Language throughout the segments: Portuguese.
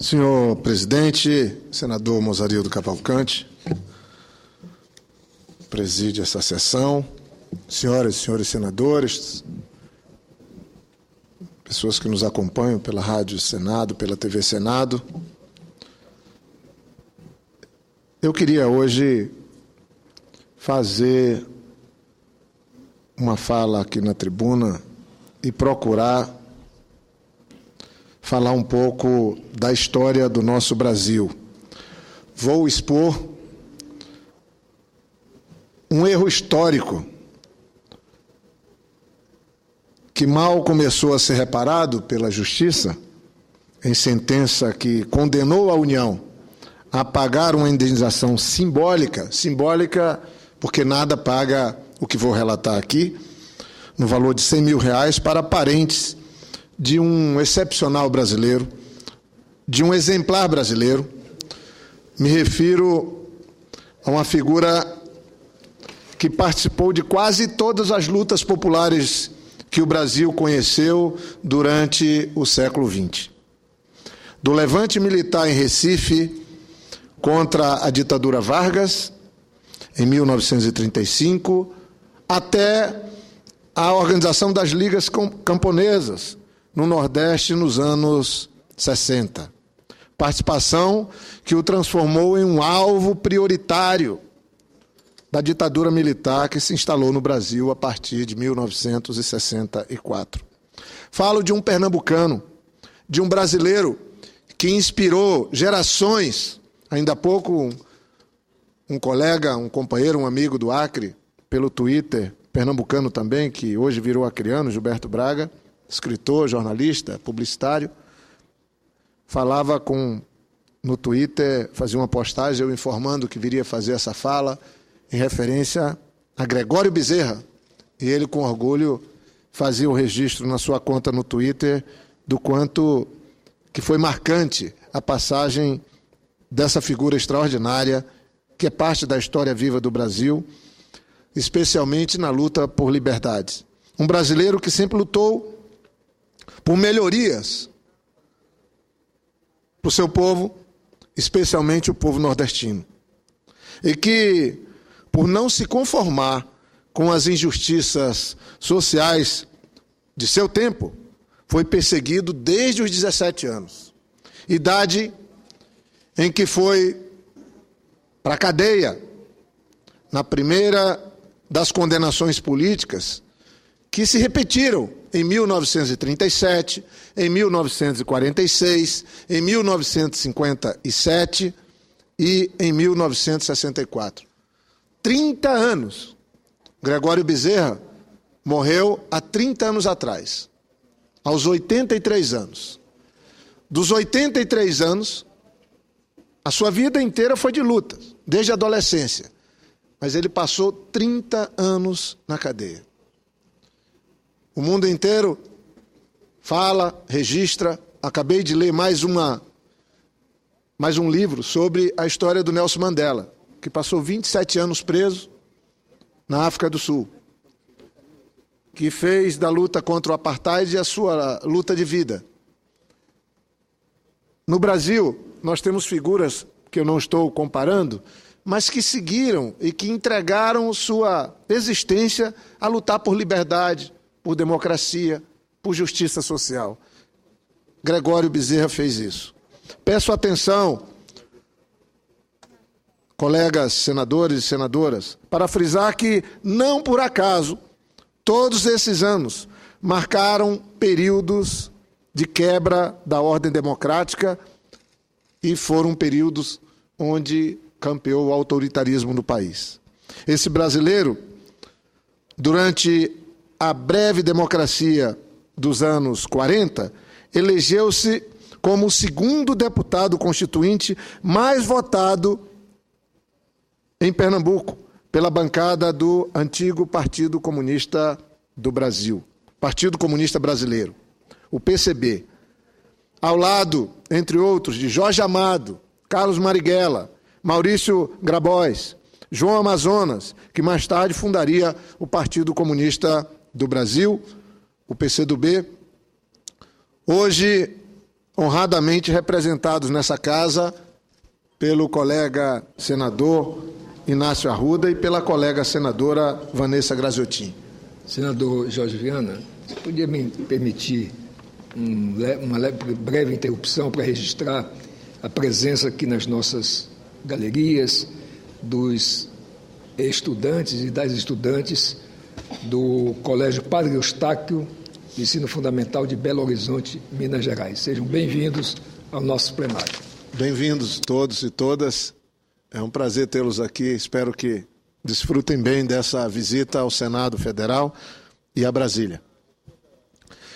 Senhor presidente, senador Mozarildo Cavalcante, preside essa sessão, senhoras e senhores senadores, pessoas que nos acompanham pela Rádio Senado, pela TV Senado. Eu queria hoje fazer uma fala aqui na tribuna e procurar falar um pouco da história do nosso Brasil. Vou expor um erro histórico que mal começou a ser reparado pela Justiça, em sentença que condenou a União a pagar uma indenização simbólica porque nada paga o que vou relatar aqui, no valor de R$100 mil para parentes de um excepcional brasileiro, de um exemplar brasileiro. Me refiro a uma figura que participou de quase todas as lutas populares que o Brasil conheceu durante o século XX. Do levante militar em Recife contra a ditadura Vargas, em 1935, até a organização das ligas camponesas no Nordeste nos anos 60. Participação que o transformou em um alvo prioritário da ditadura militar que se instalou no Brasil a partir de 1964. Falo de um pernambucano, de um brasileiro que inspirou gerações. Ainda há pouco, um colega, um companheiro, um amigo do Acre, pelo Twitter, pernambucano também, que hoje virou acreano, Gilberto Braga, escritor, jornalista, publicitário, falava no Twitter, fazia uma postagem eu informando que viria fazer essa fala em referência a Gregório Bezerra, e ele com orgulho fazia o registro na sua conta no Twitter do quanto que foi marcante a passagem dessa figura extraordinária que é parte da história viva do Brasil, especialmente na luta por liberdades. Um brasileiro que sempre lutou por melhorias para o seu povo, especialmente o povo nordestino. E que, por não se conformar com as injustiças sociais de seu tempo, foi perseguido desde os 17 anos. Idade em que foi para a cadeia, na primeira das condenações políticas, que se repetiram em 1937, em 1946, em 1957 e em 1964. 30 anos. Gregório Bezerra morreu há 30 anos atrás, aos 83 anos. Dos 83 anos, a sua vida inteira foi de luta, desde a adolescência. Mas ele passou 30 anos na cadeia. O mundo inteiro fala, registra. Acabei de ler mais um livro sobre a história do Nelson Mandela, que passou 27 anos preso na África do Sul, que fez da luta contra o apartheid a sua luta de vida. No Brasil, nós temos figuras que eu não estou comparando, mas que seguiram e que entregaram sua existência a lutar por liberdade, por democracia, por justiça social. Gregório Bezerra fez isso. Peço atenção, colegas senadores e senadoras, para frisar que, não por acaso, todos esses anos marcaram períodos de quebra da ordem democrática e foram períodos onde campeou o autoritarismo no país. Esse brasileiro, durante a breve democracia dos anos 40, elegeu-se como o segundo deputado constituinte mais votado em Pernambuco, pela bancada do antigo Partido Comunista do Brasil, Partido Comunista Brasileiro, o PCB. Ao lado, entre outros, de Jorge Amado, Carlos Marighella, Maurício Grabois, João Amazonas, que mais tarde fundaria o Partido Comunista do Brasil, o PCdoB. Hoje, honradamente representados nessa casa pelo colega senador Inácio Arruda e pela colega senadora Vanessa Graziotin. Senador Jorge Viana, você podia me permitir uma breve interrupção para registrar a presença aqui nas nossas galerias dos estudantes e das estudantes do Colégio Padre Eustáquio, de Ensino Fundamental de Belo Horizonte, Minas Gerais. Sejam bem-vindos ao nosso plenário. Bem-vindos todos e todas. É um prazer tê-los aqui. Espero que desfrutem bem dessa visita ao Senado Federal e a Brasília.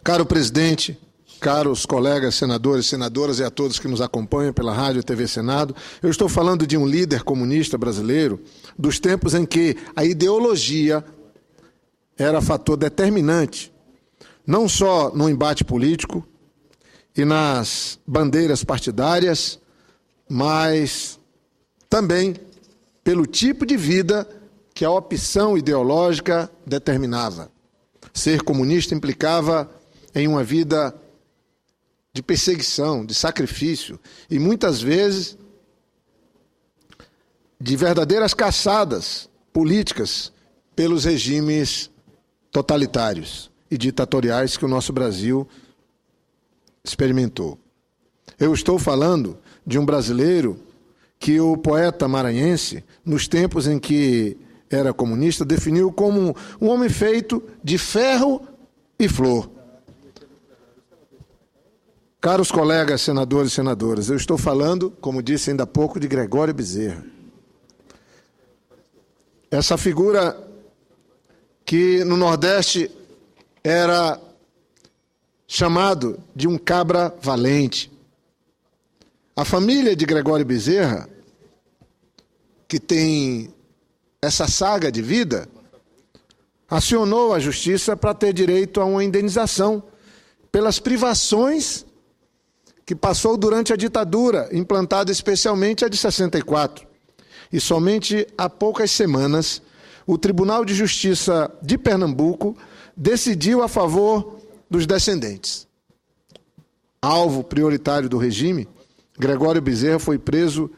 Caro presidente, caros colegas senadores e senadoras e a todos que nos acompanham pela Rádio e TV Senado, eu estou falando de um líder comunista brasileiro dos tempos em que a ideologia era fator determinante, não só no embate político e nas bandeiras partidárias, mas também pelo tipo de vida que a opção ideológica determinava. Ser comunista implicava em uma vida de perseguição, de sacrifício e muitas vezes de verdadeiras caçadas políticas pelos regimes totalitários e ditatoriais que o nosso Brasil experimentou. Eu estou falando de um brasileiro que o poeta maranhense, nos tempos em que era comunista, definiu como um homem feito de ferro e flor. Caros colegas senadores e senadoras, eu estou falando, como disse ainda há pouco, de Gregório Bezerra. Essa figura que no Nordeste era chamado de um cabra valente. A família de Gregório Bezerra, que tem essa saga de vida, acionou a justiça para ter direito a uma indenização pelas privações que passou durante a ditadura, implantada especialmente a de 64. E somente há poucas semanas, o Tribunal de Justiça de Pernambuco decidiu a favor dos descendentes. Alvo prioritário do regime, Gregório Bezerra foi preso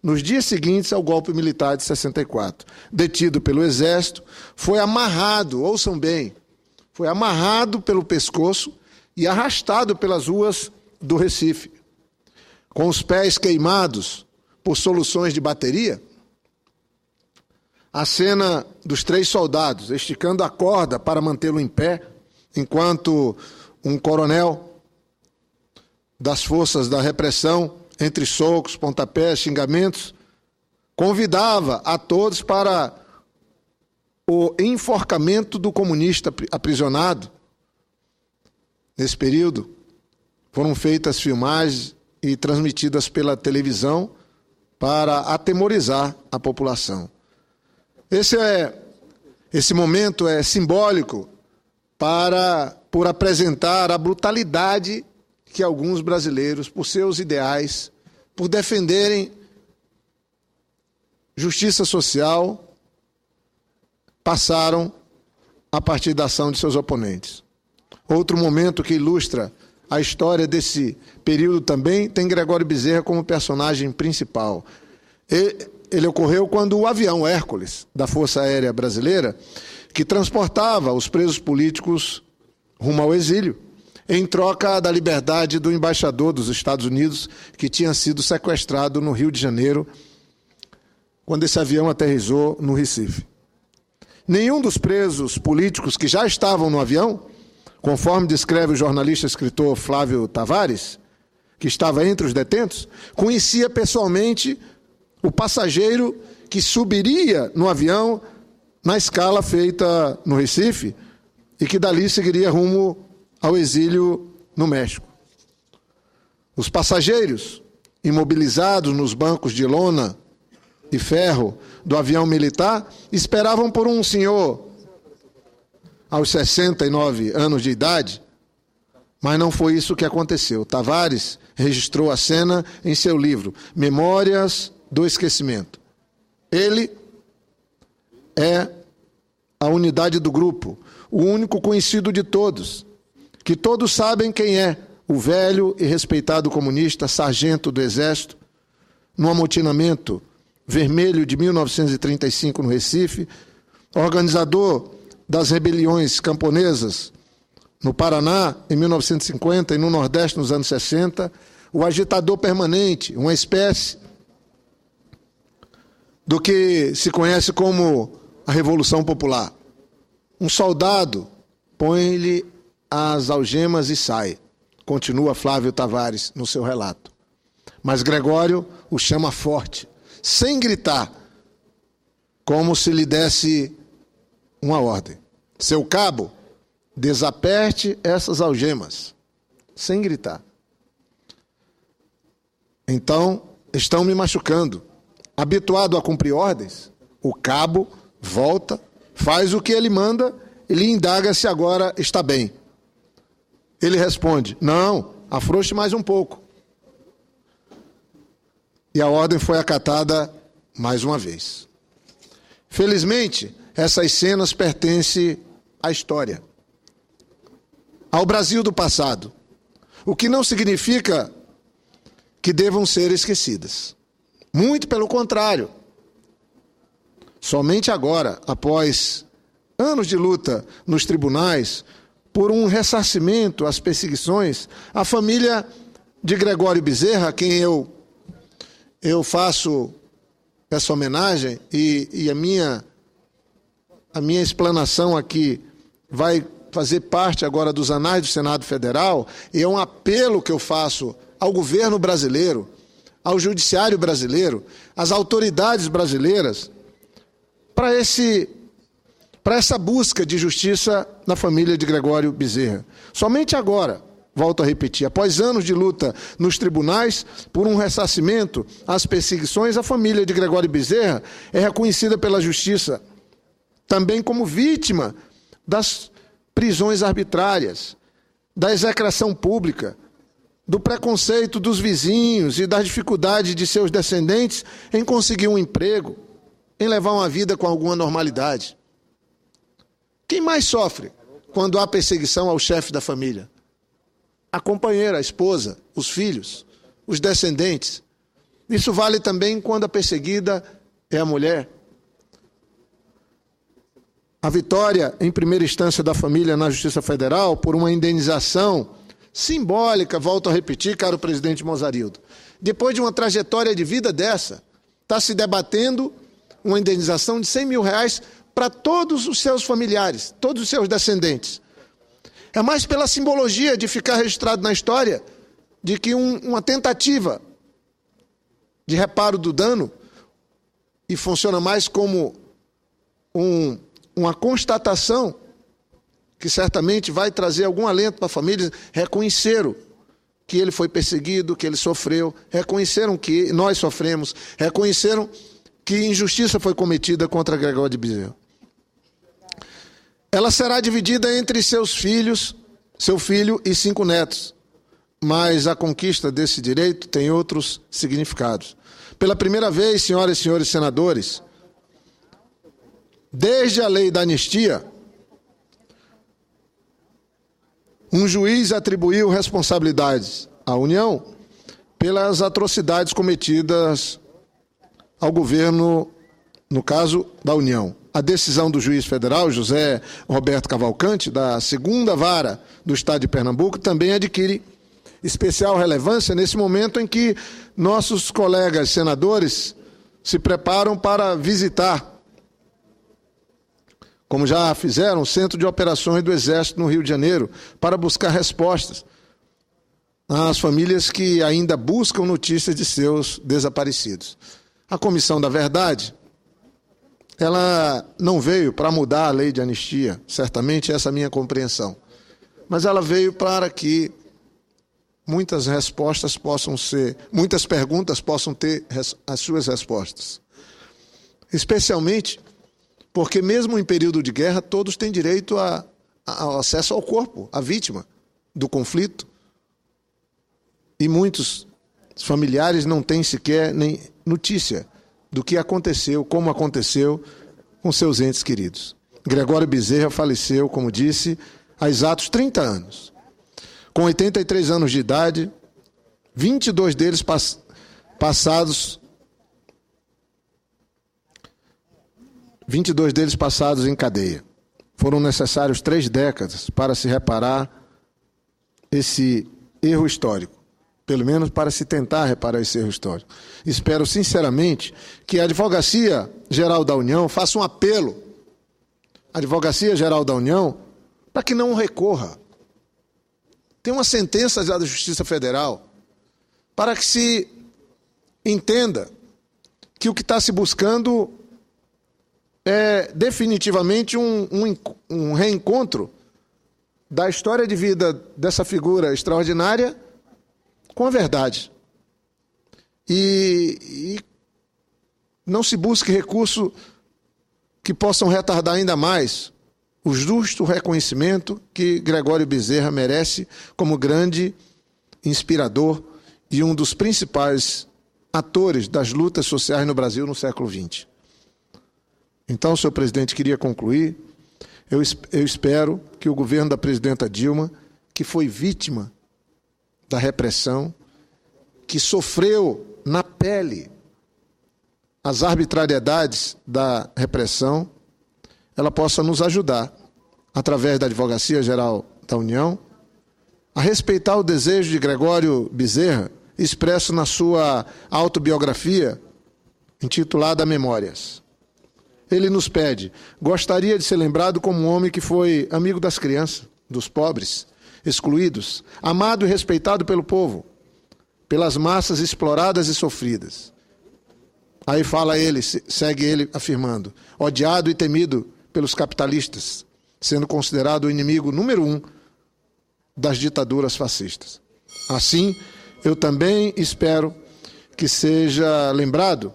nos dias seguintes ao golpe militar de 64. Detido pelo Exército, foi amarrado, ouçam bem, foi amarrado pelo pescoço e arrastado pelas ruas do Recife, com os pés queimados por soluções de bateria. A cena dos 3 soldados esticando a corda para mantê-lo em pé, enquanto um coronel das forças da repressão, entre socos, pontapés, xingamentos, convidava a todos para o enforcamento do comunista aprisionado. Nesse período, foram feitas filmagens e transmitidas pela televisão para atemorizar a população. Esse momento é simbólico por apresentar a brutalidade que alguns brasileiros, por seus ideais, por defenderem justiça social, passaram a partir da ação de seus oponentes. Outro momento que ilustra a história desse período também tem Gregório Bezerra como personagem principal. Ele ocorreu quando o avião Hércules, da Força Aérea Brasileira, que transportava os presos políticos rumo ao exílio, em troca da liberdade do embaixador dos Estados Unidos, que tinha sido sequestrado no Rio de Janeiro, quando esse avião aterrissou no Recife. Nenhum dos presos políticos que já estavam no avião, conforme descreve o jornalista e escritor Flávio Tavares, que estava entre os detentos, conhecia pessoalmente o passageiro que subiria no avião na escala feita no Recife e que dali seguiria rumo ao exílio no México. Os passageiros, imobilizados nos bancos de lona e ferro do avião militar, esperavam por um senhor aos 69 anos de idade, mas não foi isso que aconteceu. Tavares registrou a cena em seu livro Memórias do Esquecimento. Ele é a unidade do grupo, o único conhecido de todos, que todos sabem quem é, o velho e respeitado comunista, sargento do Exército, no amotinamento vermelho de 1935 no Recife, organizador das rebeliões camponesas no Paraná, em 1950, e no Nordeste, nos anos 60, o agitador permanente, uma espécie do que se conhece como a Revolução Popular. Um soldado põe-lhe as algemas e sai. Continua Flávio Tavares no seu relato. Mas Gregório o chama forte, sem gritar, como se lhe desse uma ordem. Seu cabo, desaperte essas algemas, sem gritar. Então, estão me machucando. Habituado a cumprir ordens, o cabo volta, faz o que ele manda e lhe indaga se agora está bem. Ele responde, não, afrouxe mais um pouco. E a ordem foi acatada mais uma vez. Felizmente, essas cenas pertencem à história, ao Brasil do passado, o que não significa que devam ser esquecidas. Muito pelo contrário. Somente agora, após anos de luta nos tribunais, por um ressarcimento às perseguições, a família de Gregório Bezerra, a quem eu faço essa homenagem, e a minha explanação aqui vai fazer parte agora dos anais do Senado Federal, e é um apelo que eu faço ao governo brasileiro, ao judiciário brasileiro, às autoridades brasileiras, para essa busca de justiça na família de Gregório Bezerra. Somente agora, volto a repetir, após anos de luta nos tribunais por um ressarcimento às perseguições, a família de Gregório Bezerra é reconhecida pela justiça também como vítima das prisões arbitrárias, da execração pública, do preconceito dos vizinhos e das dificuldades de seus descendentes em conseguir um emprego, em levar uma vida com alguma normalidade. Quem mais sofre quando há perseguição ao chefe da família? A companheira, a esposa, os filhos, os descendentes. Isso vale também quando a perseguida é a mulher. A vitória, em primeira instância, da família na Justiça Federal por uma indenização simbólica, volto a repetir, caro presidente Mozarildo. Depois de uma trajetória de vida dessa, está se debatendo uma indenização de R$100 mil para todos os seus familiares, todos os seus descendentes. É mais pela simbologia de ficar registrado na história de que uma tentativa de reparo do dano, e funciona mais como uma constatação que certamente vai trazer algum alento para a família. Reconheceram que ele foi perseguido, que ele sofreu, reconheceram que nós sofremos, reconheceram que injustiça foi cometida contra Gregório de Bezerra. Ela será dividida entre seu filho e 5 netos, mas a conquista desse direito tem outros significados. Pela primeira vez, senhoras e senhores senadores, desde a lei da anistia, um juiz atribuiu responsabilidades à União pelas atrocidades cometidas ao governo, no caso da União. A decisão do juiz federal, José Roberto Cavalcante, da 2ª Vara do Estado de Pernambuco, também adquire especial relevância nesse momento em que nossos colegas senadores se preparam para visitar, como já fizeram, o Centro de Operações do Exército no Rio de Janeiro, para buscar respostas às famílias que ainda buscam notícias de seus desaparecidos. A Comissão da Verdade, ela não veio para mudar a lei de anistia, certamente essa é a minha compreensão, mas ela veio para que muitas perguntas possam ter as suas respostas. Especialmente porque mesmo em período de guerra, todos têm direito ao acesso ao corpo, à vítima do conflito. E muitos familiares não têm sequer nem notícia do que aconteceu, como aconteceu com seus entes queridos. Gregório Bezerra faleceu, como disse, há exatos 30 anos. com 83 anos de idade, 22 deles passados em cadeia. Foram necessários 3 décadas para se reparar esse erro histórico, pelo menos para se tentar reparar esse erro histórico. Espero sinceramente que a Advocacia Geral da União faça um apelo à Advocacia Geral da União para que não recorra. Tem uma sentença já da Justiça Federal para que se entenda que o que está se buscando é definitivamente um reencontro da história de vida dessa figura extraordinária com a verdade. E não se busque recurso que possam retardar ainda mais o justo reconhecimento que Gregório Bezerra merece como grande inspirador e um dos principais atores das lutas sociais no Brasil no século XX. Então, senhor presidente, queria concluir. Eu espero que o governo da presidenta Dilma, que foi vítima da repressão, que sofreu na pele as arbitrariedades da repressão, ela possa nos ajudar, através da Advocacia Geral da União, a respeitar o desejo de Gregório Bezerra, expresso na sua autobiografia, intitulada Memórias. Ele nos pede: gostaria de ser lembrado como um homem que foi amigo das crianças, dos pobres, excluídos, amado e respeitado pelo povo, pelas massas exploradas e sofridas. Aí segue ele afirmando: odiado e temido pelos capitalistas, sendo considerado o inimigo número 1 das ditaduras fascistas. Assim, eu também espero que seja lembrado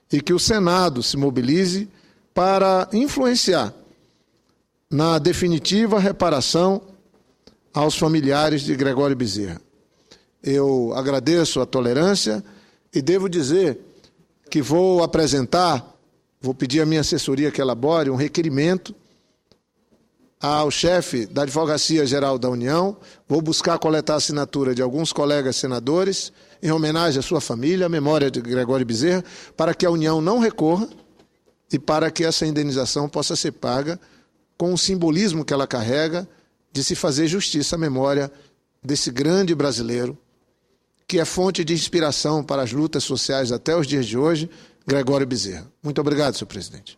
e que o Senado se mobilize para influenciar na definitiva reparação aos familiares de Gregório Bezerra. Eu agradeço a tolerância e devo dizer que vou pedir à minha assessoria que elabore um requerimento ao chefe da Advocacia Geral da União, vou buscar coletar a assinatura de alguns colegas senadores, em homenagem à sua família, à memória de Gregório Bezerra, para que a União não recorra e para que essa indenização possa ser paga com o simbolismo que ela carrega de se fazer justiça à memória desse grande brasileiro, que é fonte de inspiração para as lutas sociais até os dias de hoje, Gregório Bezerra. Muito obrigado, senhor presidente.